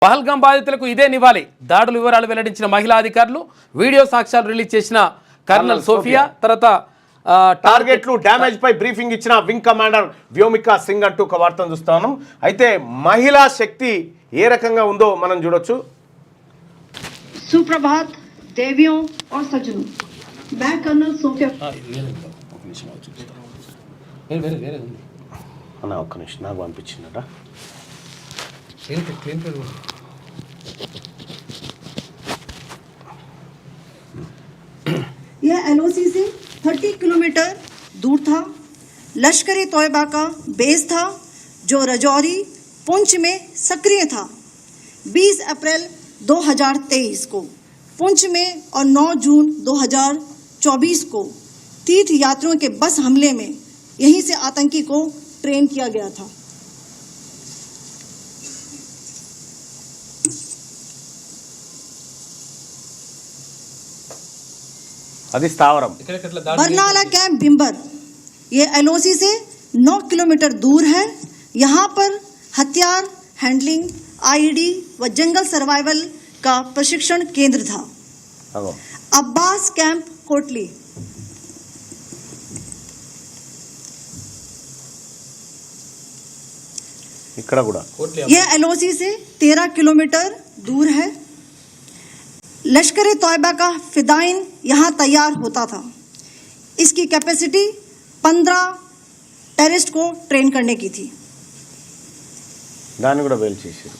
పహల్గాం బాధితులకు ఇదే నివాళి. దాడుల వివరాలు వెల్లడించిన మహిళా అధికారులు, వీడియో సాక్ష్యాలు రిలీజ్ చేసిన కర్నల్ సోఫియా, తర్వాత టార్గెట్లు డ్యామేజ్ పై బ్రీఫింగ్ ఇచ్చిన వింగ్ కమాండర్ వ్యోమికా సింగ్ అంటూ ఒక వార్తను చూస్తా ఉన్నాం. అయితే మహిళా శక్తి ఏ రకంగా ఉందో మనం చూడొచ్చు. सुप्रभात देवियों और सज्जनों, मैं कर्नल सोफिया అన్న ఒక్క నిమిషం నాకు పంపించిందట. यह एलओसी से 30 किलोमीटर दूर था. लश्कर-ए तोयबा का बेस था जो रजौरी पुंछ में सक्रिय था. 20 अप्रैल 2023 को पुंछ में और 9 जून 2024 को तीर्थ यात्रियों के बस हमले में यहीं से आतंकी को ट्रेन किया गया था. అది స్థావరం. बरनाला कैंप बिम्बर ये एलओसी से 9 किलोमीटर दूर है. यहाँ पर हथियार हैंडलिंग, आईडी व जंगल सर्वाइवल का प्रशिक्षण केंद्र था. अब्बास कैंप कोटली ఇక్కడ కూడా यह एलओसी से 13 किलोमीटर दूर है. लश्कर-ए तोयबा का फिदाइन यहाँ तैयार होता था. इसकी कैपेसिटी 15 टेररिस्ट को ट्रेन करने की थी. దాన్ని కూడా వేల్ చేశారు.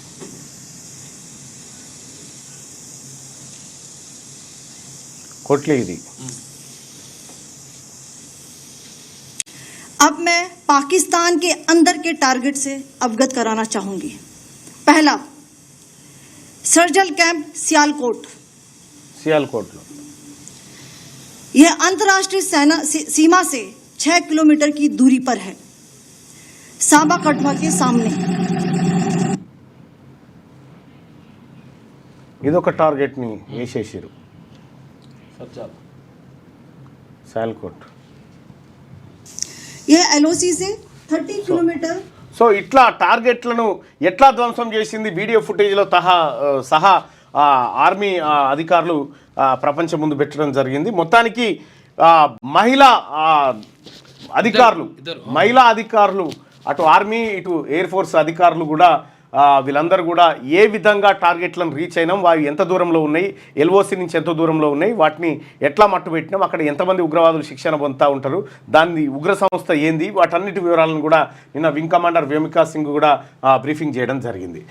कोटली दी. अब मैं पाकिस्तान के अंदर के टारगेट से अवगत कराना चाहूंगी. पहला, सर्जल कैंप सियालकोट. सियालकोट यह अंतर्राष्ट्रीय सीमा से 6 किलोमीटर की दूरी पर है, सांबा कटवा के सामने. ఇదొక టార్గెట్ ని వేసేసారు. సియాల్కోట్. यह एलओसी से 30 किलोमीटर. సో ఇట్లా టార్గెట్లను ఎట్లా ధ్వంసం చేసింది వీడియో ఫుటేజ్లో సహా ఆర్మీ అధికారులు ప్రపంచం ముందు పెట్టడం జరిగింది. మొత్తానికి మహిళా అధికారులు అటు ఆర్మీ ఇటు ఎయిర్ ఫోర్స్ అధికారులు కూడా వీళ్ళందరూ కూడా ఏ విధంగా టార్గెట్లను రీచ్ అయినాం, వారు ఎంత దూరంలో ఉన్నాయి, ఎల్ఓసి నుంచి ఎంత దూరంలో ఉన్నాయి, వాటిని ఎట్లా మట్టుపెట్టినాం, అక్కడ ఎంతమంది ఉగ్రవాదులు శిక్షణ పొందుతూ ఉంటారు, దాని ఉగ్ర సంస్థ ఏంది, వాటన్నిటి వివరాలను కూడా నిన్న వింగ్ కమాండర్ వ్యోమికా సింగ్ కూడా బ్రీఫింగ్ చేయడం జరిగింది.